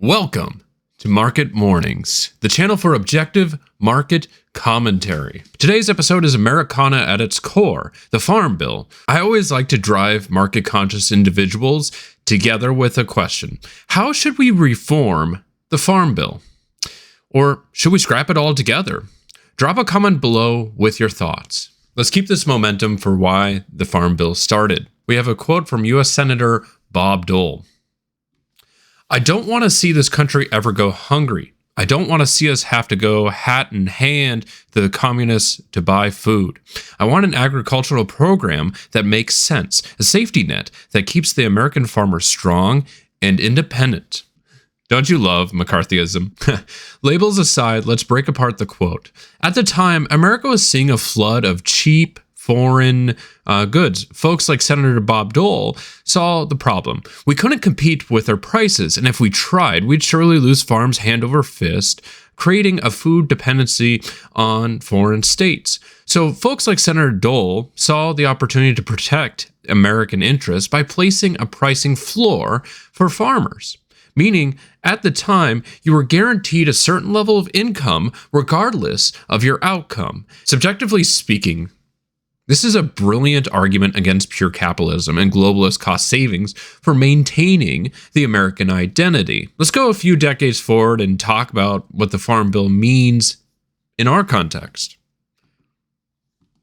Welcome to Market Mornings, the channel for objective market commentary. Today's episode is Americana at its core, the Farm Bill. I always like to drive market-conscious individuals together with a question. How should we reform the Farm Bill? Or should we scrap it all together? Drop a comment below with your thoughts. Let's keep this momentum for why the Farm Bill started. We have a quote from U.S. Senator Bob Dole. I don't want to see this country ever go hungry. I don't want to see us have to go hat in hand to the communists to buy food. I want an agricultural program that makes sense, a safety net that keeps the American farmer strong and independent. Don't you love McCarthyism? Labels aside, let's break apart the quote. At the time, America was seeing a flood of cheap, foreign goods. Folks like Senator Bob Dole saw the problem. We couldn't compete with their prices, and if we tried, we'd surely lose farms hand over fist, creating a food dependency on foreign states. So folks like Senator Dole saw the opportunity to protect American interests by placing a pricing floor for farmers. Meaning, at the time, you were guaranteed a certain level of income regardless of your outcome. Subjectively speaking, this is a brilliant argument against pure capitalism and globalist cost savings for maintaining the American identity. Let's go a few decades forward and talk about what the Farm Bill means in our context.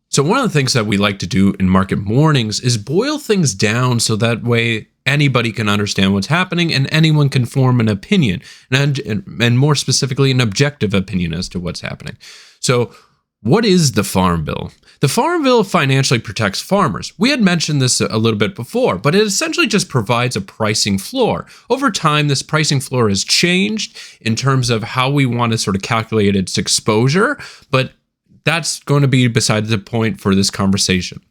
So one of the things that we like to do in Market Mornings is boil things down so that way anybody can understand what's happening and anyone can form an opinion, and more specifically, an objective opinion as to what's happening. So what is the Farm Bill? The Farm Bill financially protects farmers. We had mentioned this a little bit before, but it essentially just provides a pricing floor. Over time, this pricing floor has changed in terms of how we want to sort of calculate its exposure, but that's going to be beside the point for this conversation.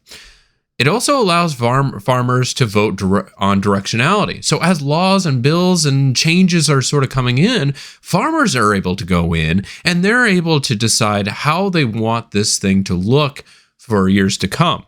It also allows farmers to vote on directionality. So as laws and bills and changes are sort of coming in, farmers are able to go in and they're able to decide how they want this thing to look for years to come.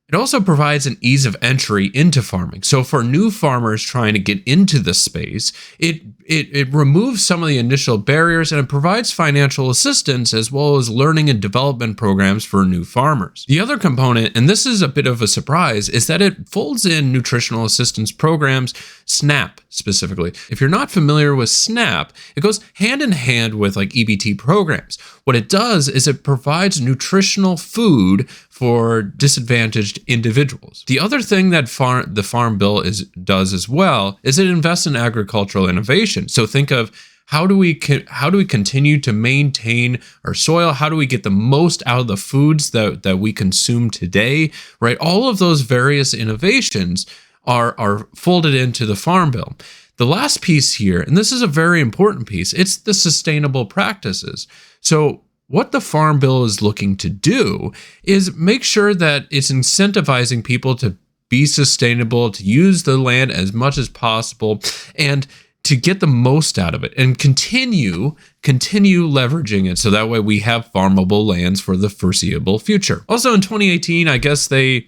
It also provides an ease of entry into farming. So for new farmers trying to get into the space, it removes some of the initial barriers and it provides financial assistance as well as learning and development programs for new farmers. The other component, and this is a bit of a surprise, is that it folds in nutritional assistance programs, SNAP specifically. If you're not familiar with SNAP, it goes hand in hand with like EBT programs. What it does is it provides nutritional food for disadvantaged individuals. The other thing that the Farm Bill does as well is it invests in agricultural innovation. So think of how do we continue to maintain our soil? How do we get the most out of the foods that we consume today? Right? All of those various innovations are folded into the Farm Bill. The last piece here, and this is a very important piece, it's the sustainable practices. So what the Farm Bill is looking to do is make sure that it's incentivizing people to be sustainable, to use the land as much as possible, and to get the most out of it and continue leveraging it so that way we have farmable lands for the foreseeable future. Also in 2018, I guess they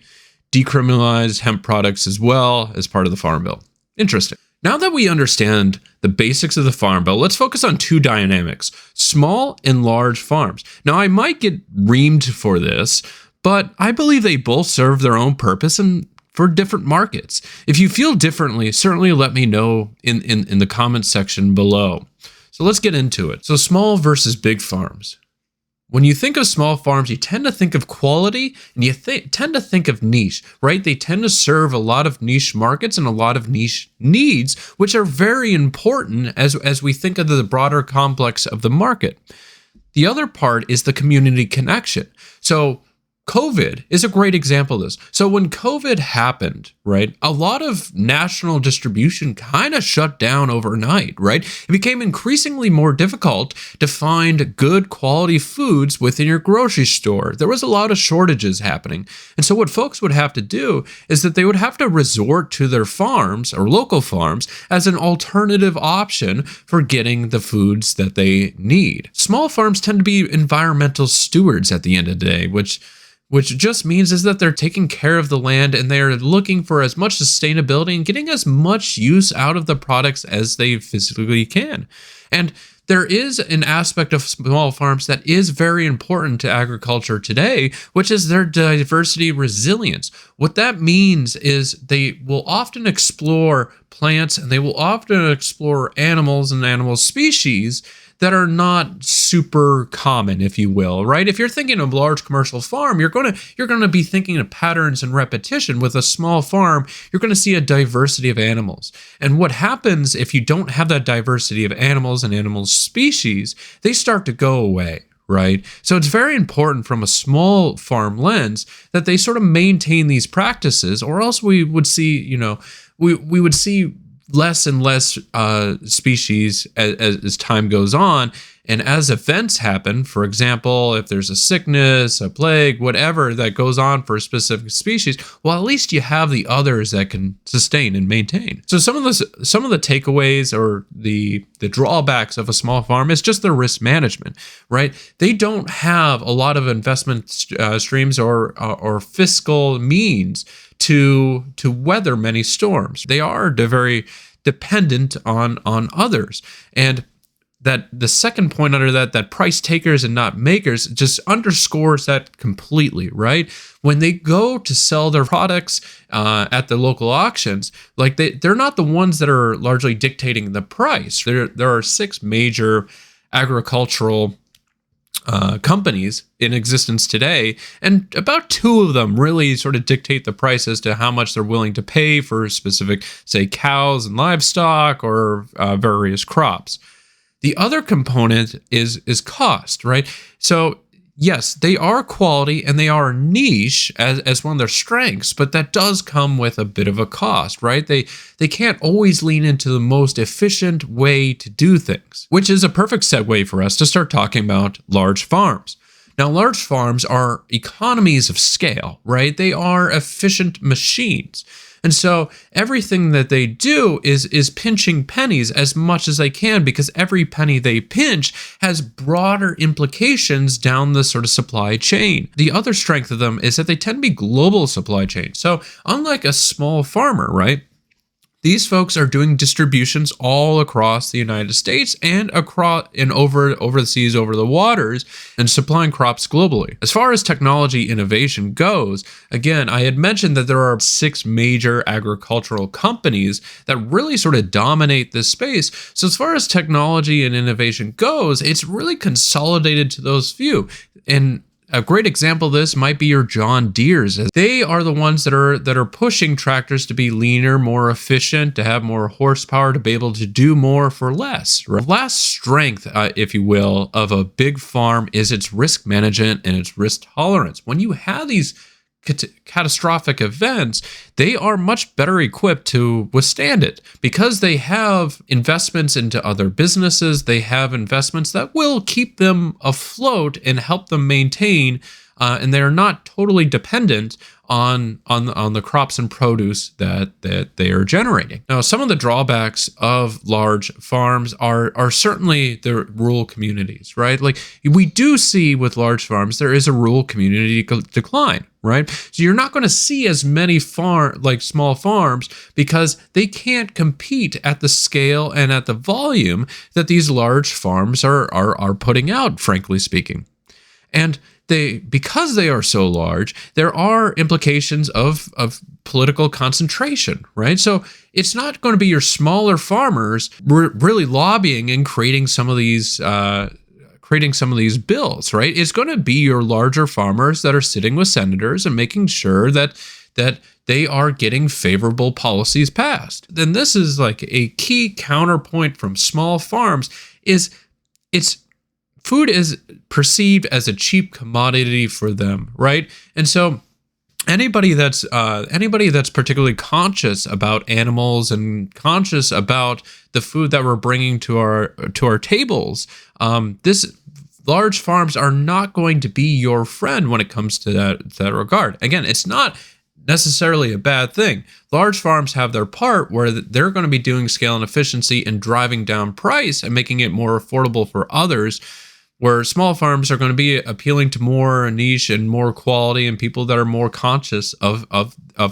decriminalized hemp products as well as part of the Farm Bill. Interesting. Now that we understand the basics of the Farm Bill, let's focus on two dynamics, small and large farms. Now, I might get reamed for this, but I believe they both serve their own purpose and for different markets. If you feel differently, certainly let me know in the comments section below. So let's get into it. So small versus big farms. When you think of small farms, you tend to think of quality and you tend to think of niche, right? They tend to serve a lot of niche markets and a lot of niche needs, which are very important as we think of the broader complex of the market. The other part is the community connection. So COVID is a great example of this. So when COVID happened, right, a lot of national distribution kind of shut down overnight, right? It became increasingly more difficult to find good quality foods within your grocery store. There was a lot of shortages happening. And so what folks would have to do is that they would have to resort to their farms or local farms as an alternative option for getting the foods that they need. Small farms tend to be environmental stewards at the end of the day, which which just means is that they're taking care of the land and they're looking for as much sustainability and getting as much use out of the products as they physically can. And there is an aspect of small farms that is very important to agriculture today, which is their diversity resilience. What that means is they will often explore plants and they will often explore animals and animal species that are not super common, if you will, right? If you're thinking of a large commercial farm, you're going to be thinking of patterns and repetition. With a small farm, you're going to see a diversity of animals. And what happens if you don't have that diversity of animals and animal species, they start to go away, right? So it's very important from a small farm lens that they sort of maintain these practices, or else we would see, we would see less and less species as time goes on. And as events happen, for example, if there's a sickness, a plague, whatever that goes on for a specific species, well, at least you have the others that can sustain and maintain. So some of the takeaways or the drawbacks of a small farm is just their risk management, right? They don't have a lot of investment streams or fiscal means to weather many storms. They are very dependent on others. And that the second point under that price takers and not makers just underscores that completely, right? When they go to sell their products at the local auctions, like they're not the ones that are largely dictating the price. There are 6 major agricultural companies in existence today, and about 2 of them really sort of dictate the price as to how much they're willing to pay for specific, say, cows and livestock or various crops. The other component is cost, right? So yes, they are quality and they are niche as one of their strengths, but that does come with a bit of a cost, right? They can't always lean into the most efficient way to do things, which is a perfect segue for us to start talking about large farms. Now, large farms are economies of scale, right? They are efficient machines. And so everything that they do is pinching pennies as much as they can, because every penny they pinch has broader implications down the sort of supply chain. The other strength of them is that they tend to be global supply chains. So unlike a small farmer, right? These folks are doing distributions all across the United States and across and over the seas, over the waters, and supplying crops globally. As far as technology innovation goes, again, I had mentioned that there are 6 major agricultural companies that really sort of dominate this space. So as far as technology and innovation goes, it's really consolidated to those few. And a great example of this might be your John Deere's. They are the ones that are pushing tractors to be leaner, more efficient, to have more horsepower, to be able to do more for less. Right? The last strength, if you will, of a big farm is its risk management and its risk tolerance. When you have these catastrophic events, they are much better equipped to withstand it because they have investments into other businesses. They have investments that will keep them afloat and help them maintain, and they're not totally dependent on the crops and produce that they are generating. Now, some of the drawbacks of large farms are certainly the rural communities, right? Like we do see with large farms, there is a rural community decline, right? So you're not going to see as many small farms because they can't compete at the scale and at the volume that these large farms are putting out, frankly speaking. And because they are so large, there are implications of political concentration, right? So it's not going to be your smaller farmers really lobbying and creating some of these bills, right? It's going to be your larger farmers that are sitting with senators and making sure that they are getting favorable policies passed. Then this is like a key counterpoint from small farms is food is perceived as a cheap commodity for them, right? And so anybody that's particularly conscious about animals and conscious about the food that we're bringing to our tables, this large farms are not going to be your friend when it comes to that regard. Again, it's not necessarily a bad thing. Large farms have their part where they're going to be doing scale and efficiency and driving down price and making it more affordable for others. where small farms are going to be appealing to more niche and more quality and people that are more conscious of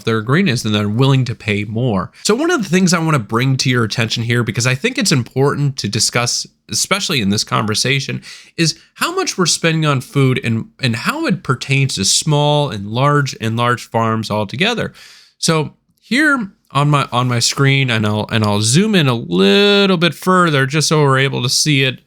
their ingredients and they're willing to pay more. So one of the things I want to bring to your attention here, because I think it's important to discuss, especially in this conversation, is how much we're spending on food and how it pertains to small and large farms altogether. So here on my screen, and I'll zoom in a little bit further just so we're able to see it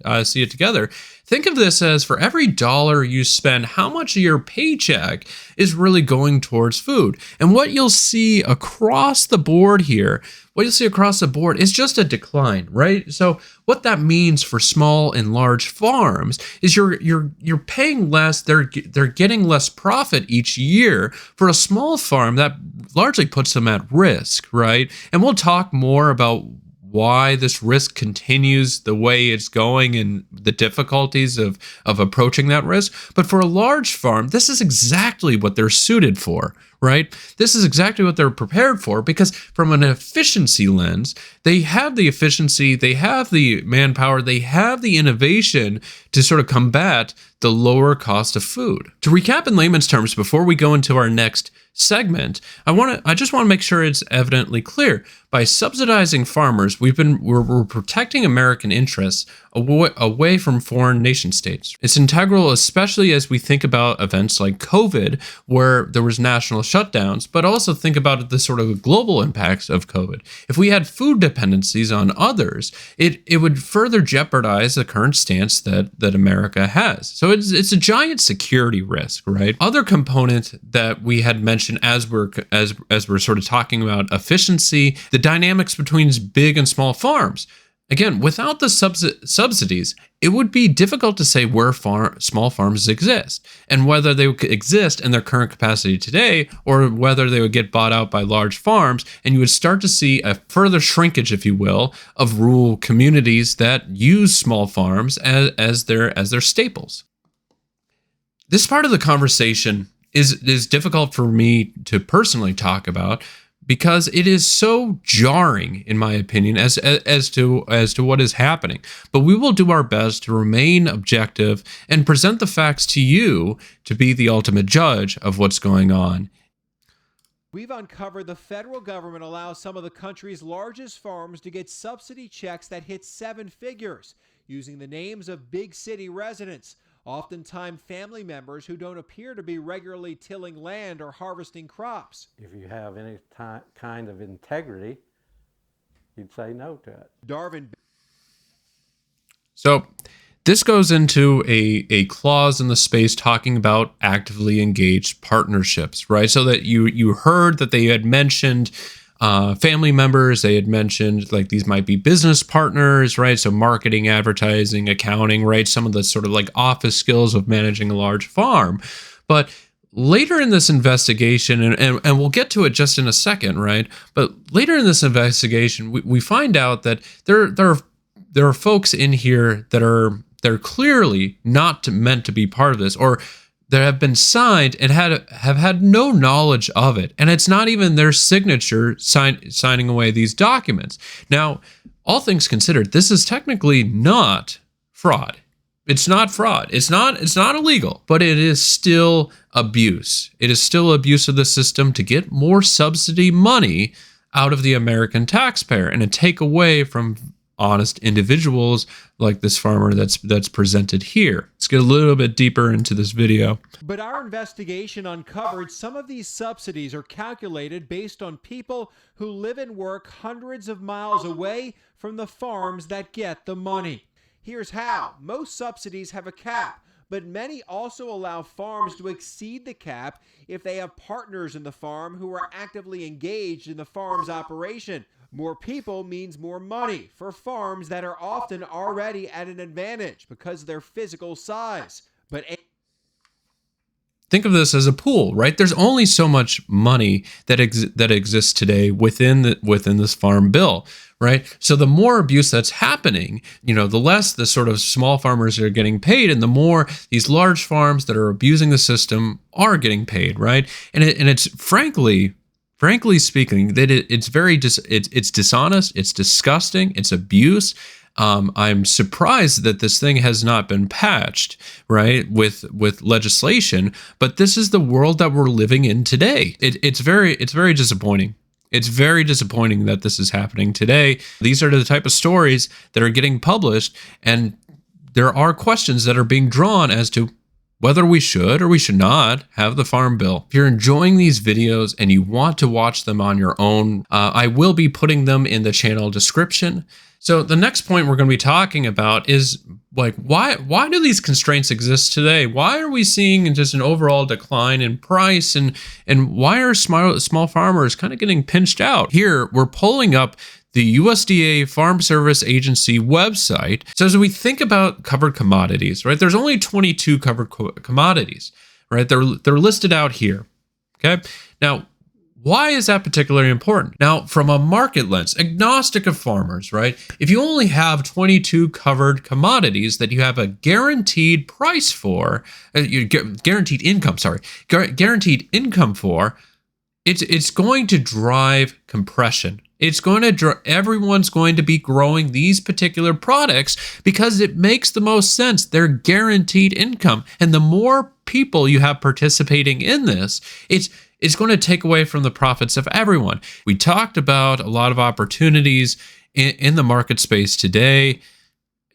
together. Think of this as, for every dollar you spend, how much of your paycheck is really going towards food. And what you'll see across the board here, is just a decline, right? So what that means for small and large farms is you're paying less, they're getting less profit each year. For a small farm, that largely puts them at risk, right? And we'll talk more about why this risk continues the way it's going and the difficulties of approaching that risk. But for a large farm, this is exactly what they're suited for, right? This is exactly what they're prepared for, because from an efficiency lens, they have the efficiency, they have the manpower, they have the innovation to sort of combat the lower cost of food. To recap in layman's terms before we go into our next segment, I just want to make sure it's evidently clear. By subsidizing farmers, we're protecting American interests away from foreign nation states. It's integral, especially as we think about events like COVID, where there was national shutdowns, but also think about the sort of global impacts of COVID. If we had food dependencies on others, it would further jeopardize the current stance that America has. So it's a giant security risk, right? Other component that we had mentioned as we're sort of talking about efficiency, the dynamics between big and small farms. Again, without the subsidies, it would be difficult to say where small farms exist and whether they would exist in their current capacity today or whether they would get bought out by large farms. And you would start to see a further shrinkage, if you will, of rural communities that use small farms as their staples. This part of the conversation is difficult for me to personally talk about, because it is so jarring, in my opinion, as to what is happening. But we will do our best to remain objective and present the facts to you to be the ultimate judge of what's going on. We've uncovered the federal government allows some of the country's largest farms to get subsidy checks that hit 7 figures, using the names of big city residents, oftentimes family members who don't appear to be regularly tilling land or harvesting crops. If you have any kind of integrity, you'd say no to it. Darvin. So this goes into a clause in the space talking about actively engaged partnerships, right? So that you heard that they had mentioned family members, they had mentioned like these might be business partners, right? So marketing, advertising, accounting, right? Some of the sort of like office skills of managing a large farm. But later in this investigation, and we'll get to it just in a second, right? But later in this investigation, we find out that there are folks in here they're clearly not meant to be part of this, or that have been signed and have had no knowledge of it. And it's not even their signature signing away these documents. Now, all things considered, this is technically not fraud. It's not fraud. It's not illegal, but it is still abuse. It is still abuse of the system to get more subsidy money out of the American taxpayer and to take away from honest individuals like this farmer that's presented here. Let's get a little bit deeper into this video. But our investigation uncovered some of these subsidies are calculated based on people who live and work hundreds of miles away from the farms that get the money. Here's how. Most subsidies have a cap, but many also allow farms to exceed the cap if they have partners in the farm who are actively engaged in the farm's operation. More people means more money for farms that are often already at an advantage because of their physical size. But think of this as a pool, right? There's only so much money that exists today within this farm bill, right? So the more abuse that's happening, the less the sort of small farmers are getting paid, and the more these large farms that are abusing the system are getting paid, right? And it's frankly speaking, that it's dishonest, it's disgusting, it's abuse. I'm surprised that this thing has not been patched, right, with legislation. But this is the world that we're living in today. It's very disappointing. It's very disappointing that this is happening today. These are the type of stories that are getting published, and there are questions that are being drawn as to whether we should or we should not have the Farm Bill. If you're enjoying these videos and you want to watch them on your own, I will be putting them in the channel description. So the next point we're going to be talking about is like, why do these constraints exist today? Why are we seeing just an overall decline in price, and why are small farmers kind of getting pinched out? Here, we're pulling up the USDA Farm Service Agency website. So as we think about covered commodities, right, there's only 22 covered commodities, right? They're listed out here, okay? Now, why is that particularly important? Now, from a market lens, agnostic of farmers, right? If you only have 22 covered commodities that you have a guaranteed price for, guaranteed income for, it's going to drive compression. It's going to everyone's going to be growing these particular products because it makes the most sense. They're guaranteed income, and the more people you have participating in this, it's going to take away from the profits of everyone. We talked about a lot of opportunities in the market space today,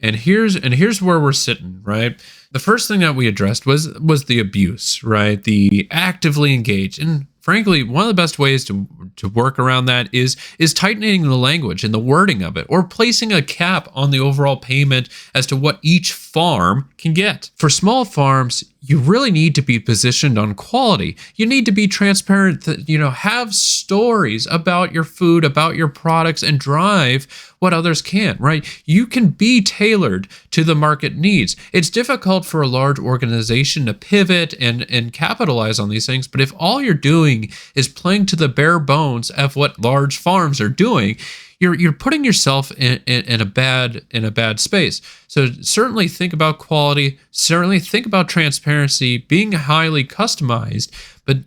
and here's where we're sitting, right? The first thing that we addressed was the abuse, right? The actively engaged. And frankly, one of the best ways to work around that is tightening the language and the wording of it, or placing a cap on the overall payment as to what each farm can get. For small farms, you really need to be positioned on quality. You need to be transparent, have stories about your food, about your products, and drive what others can't, right? You can be tailored to the market needs. It's difficult for a large organization to pivot and capitalize on these things, but if all you're doing is playing to the bare bones of what large farms are doing, you're putting yourself in a bad space. So certainly think about quality, certainly think about transparency, being highly customized, but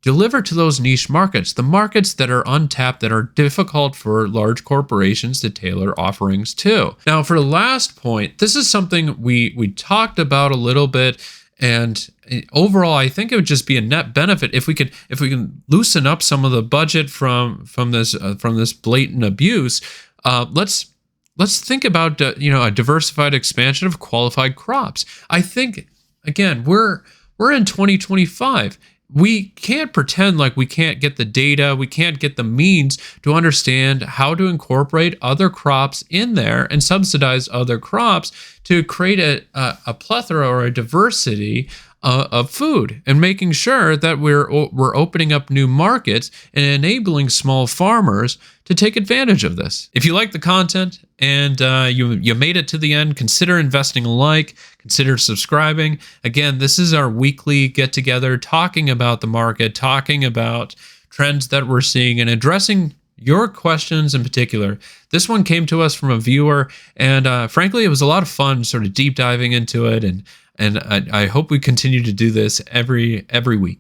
deliver to those niche markets, the markets that are untapped, that are difficult for large corporations to tailor offerings to. Now, for the last point, this is something we talked about a little bit, and overall, I think it would just be a net benefit if we can loosen up some of the budget from this blatant abuse. Let's think about a diversified expansion of qualified crops. I think, again, we're in 2025. We can't pretend like we can't get the data, we can't get the means to understand how to incorporate other crops in there and subsidize other crops to create a plethora or a diversity of food, and making sure that we're opening up new markets and enabling small farmers to take advantage of this. If you like the content and you made it to the end, consider investing a like, consider subscribing. Again, this is our weekly get-together talking about the market, talking about trends that we're seeing, and addressing your questions in particular. This one came to us from a viewer, and frankly, it was a lot of fun sort of deep diving into it, and I hope we continue to do this every week.